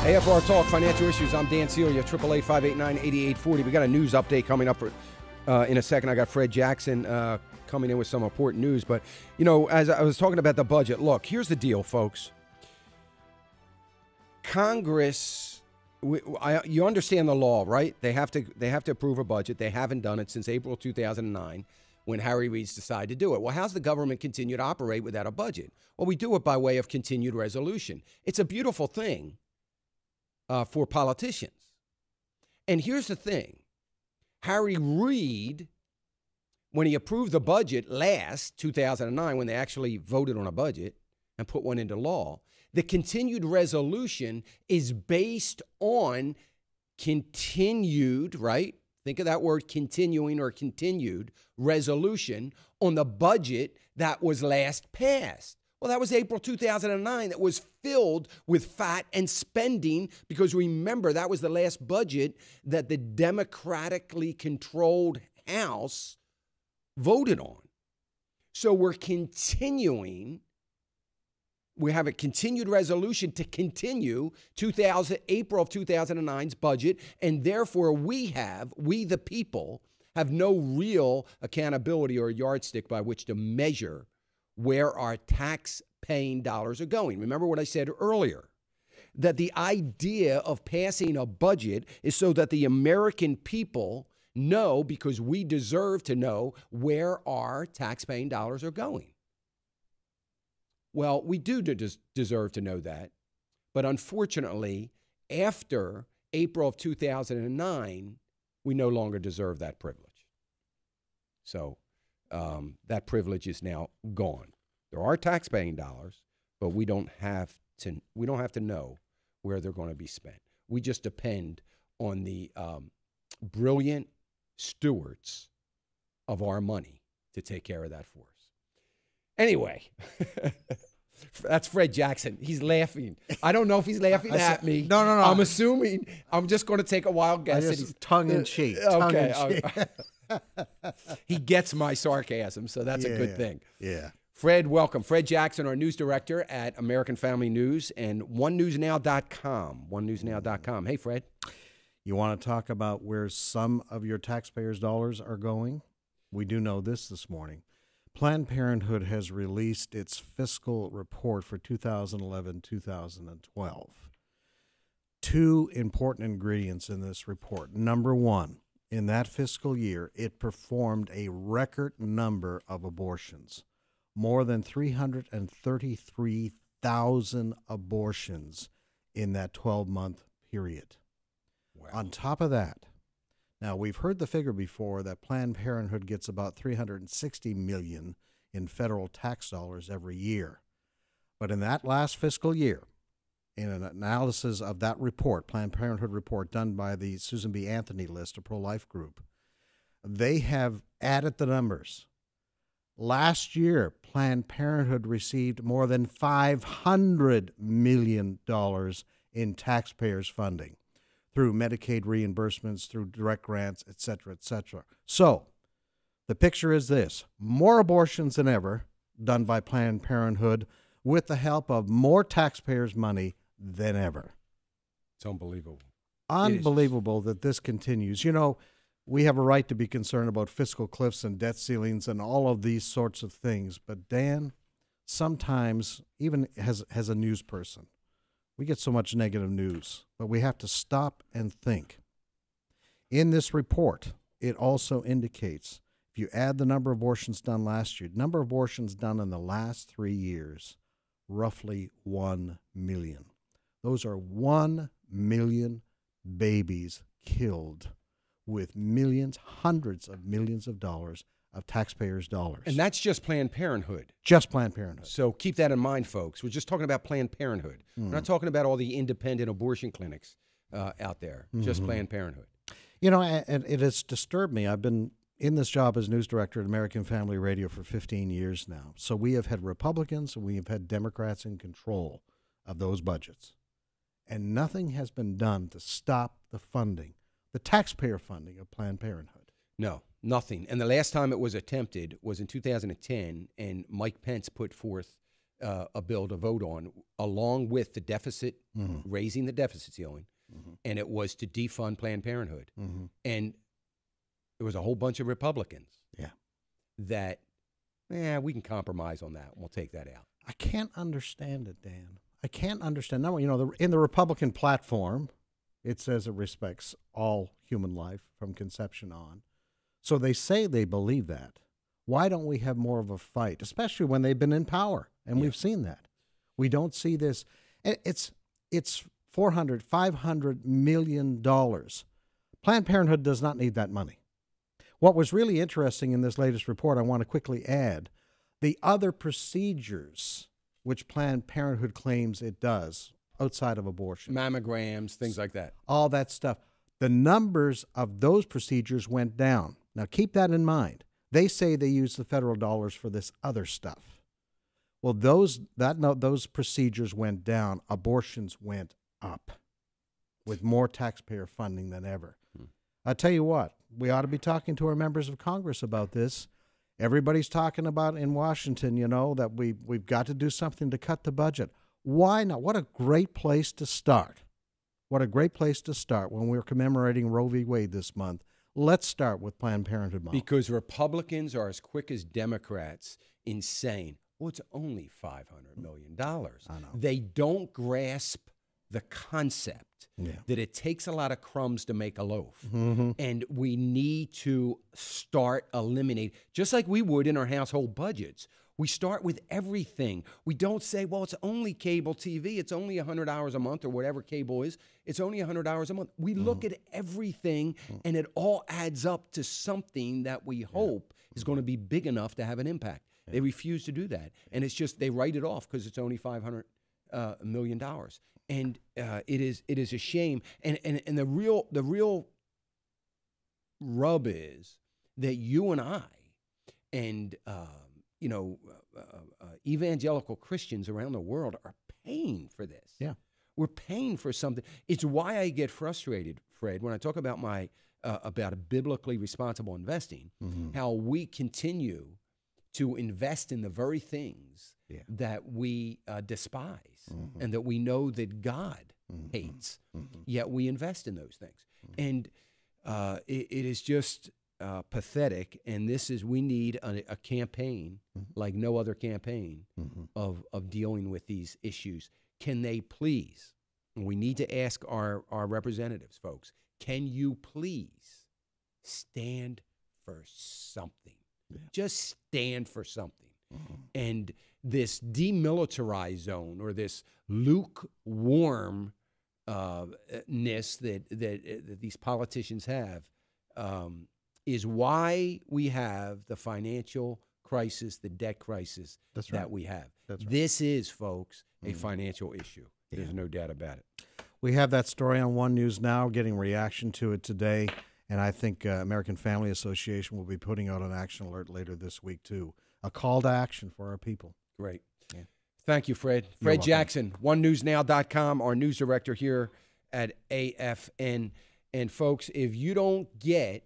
AFR Talk, Financial Issues. I'm Dan Celia, 888-589-8840. We got a news update coming up in a second. I got Fred Jackson coming in with some important news. But, you know, as I was talking about the budget, look, here's the deal, folks. Congress, you understand the law, right? They have to approve a budget. They haven't done it since April 2009 when Harry Reid's decided to do it. Well, how's the government continue to operate without a budget? Well, we do it by way of continued resolution. It's a beautiful thing. For politicians. And here's the thing. Harry Reid, when he approved the budget last, 2009, when they actually voted on a budget and put one into law, the continued resolution is based on continued, right? Think of that word continuing or continued resolution on the budget that was last passed. Well, that was April 2009. That was filled with fat and spending because remember, that was the last budget that the democratically controlled House voted on. So we're continuing. We have a continued resolution to continue April of 2009's budget, and therefore we the people, have no real accountability or yardstick by which to measure where our tax-paying dollars are going. Remember what I said earlier, that the idea of passing a budget is so that the American people know, because we deserve to know, where our tax-paying dollars are going. Well, we do deserve to know that, but unfortunately, after April of 2009, we no longer deserve that privilege. So that privilege is now gone. There are tax-paying dollars, but we don't have to know where they're going to be spent. We just depend on the brilliant stewards of our money to take care of that for us. Anyway, that's Fred Jackson. He's laughing. I don't know if he's laughing at me. No. I'm assuming. I'm just going to take a wild guess. He's tongue in cheek. Okay. He gets my sarcasm, so that's a good thing. Yeah. Fred, welcome. Fred Jackson, our news director at American Family News and onenewsnow.com. Onenewsnow.com. Hey, Fred. You want to talk about where some of your taxpayers' dollars are going? We do know this morning. Planned Parenthood has released its fiscal report for 2011-2012. Two important ingredients in this report. Number one, in that fiscal year, it performed a record number of abortions. More than 333,000 abortions in that 12-month period. Wow. On top of that, now we've heard the figure before that Planned Parenthood gets about $360 million in federal tax dollars every year. But in that last fiscal year, in an analysis of that report, Planned Parenthood report done by the Susan B. Anthony list, a pro-life group, they have added the numbers. Last year, Planned Parenthood received more than $500 million in taxpayers' funding through Medicaid reimbursements, through direct grants, et cetera, et cetera. So the picture is this: more abortions than ever done by Planned Parenthood with the help of more taxpayers' money than ever. It's unbelievable. Unbelievable that this continues. You know, we have a right to be concerned about fiscal cliffs and debt ceilings and all of these sorts of things. But Dan, sometimes, even as a news person, we get so much negative news, but we have to stop and think. In this report, it also indicates, if you add the number of abortions done last year, number of abortions done in the last 3 years, roughly 1 million. Those are 1 million babies killed with millions, hundreds of millions of dollars of taxpayers' dollars. And that's just Planned Parenthood. Just Planned Parenthood. So keep that in mind, folks. We're just talking about Planned Parenthood. We're not talking about all the independent abortion clinics out there. Just Planned Parenthood. You know, and it has disturbed me. I've been in this job as news director at American Family Radio for 15 years now. So we have had Republicans and we have had Democrats in control of those budgets. And nothing has been done to stop the funding, the taxpayer funding of Planned Parenthood. No, nothing. And the last time it was attempted was in 2010, and Mike Pence put forth a bill to vote on, along with the deficit, raising the deficit ceiling, and it was to defund Planned Parenthood. And there was a whole bunch of Republicans that, we can compromise on that. We'll take that out. I can't understand it, Dan. I can't understand. Now, in the Republican platform, it says it respects all human life from conception on. So they say they believe that. Why don't we have more of a fight, especially when they've been in power? And we've seen that. We don't see this. It's $500 million. Planned Parenthood does not need that money. What was really interesting in this latest report, I want to quickly add, the other procedures which Planned Parenthood claims it does outside of abortion. Mammograms, things like that. All that stuff. The numbers of those procedures went down. Now, keep that in mind. They say they use the federal dollars for this other stuff. Well, those procedures went down. Abortions went up with more taxpayer funding than ever. I tell you what, we ought to be talking to our members of Congress about this. Everybody's talking about in Washington, that we've got to do something to cut the budget. Why not? What a great place to start. What a great place to start when we're commemorating Roe v. Wade this month. Let's start with Planned Parenthood month. Because Republicans are as quick as Democrats in saying, it's only $500 million. I know. They don't grasp the concept that it takes a lot of crumbs to make a loaf. And we need to start eliminating, just like we would in our household budgets. We start with everything. We don't say, it's only cable TV. It's only $100 a month or whatever cable is. It's only $100 a month. We look at everything, and it all adds up to something that we hope is going to be big enough to have an impact. They refuse to do that. And it's just they write it off because it's only $500 million. And it is a shame. And the real rub is that you and I and evangelical Christians around the world are paying for this. Yeah, we're paying for something. It's why I get frustrated, Fred, when I talk about about a biblically responsible investing. How we continue to invest in the very things that we despise and that we know that God hates. Yet we invest in those things, and it is just pathetic. And we need a campaign like no other campaign of dealing with these issues. Can they please? And we need to ask our representatives, folks. Can you please stand for something? Just stand for something. And this demilitarized zone or this lukewarmness that these politicians have is why we have the financial crisis, the debt crisis that we have. This is, folks, a financial issue. There's no doubt about it. We have that story on One News Now, getting reaction to it today. And I think American Family Association will be putting out an action alert later this week, too. A call to action for our people. Great. Yeah. Thank you, Fred. Fred Jackson, onenewsnow.com, our news director here at AFN. And, folks, if you don't get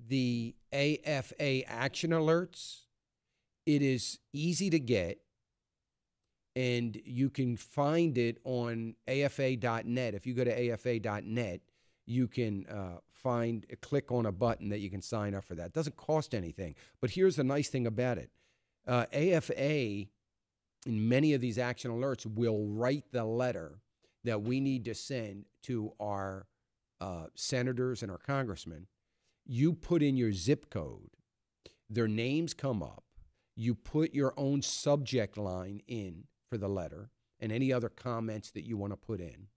the AFA action alerts, it is easy to get, and you can find it on afa.net. If you go to afa.net, you can click on a button that you can sign up for that. It doesn't cost anything. But here's the nice thing about it. AFA, in many of these action alerts, will write the letter that we need to send to our senators and our congressmen. You put in your zip code. Their names come up. You put your own subject line in for the letter and any other comments that you want to put in.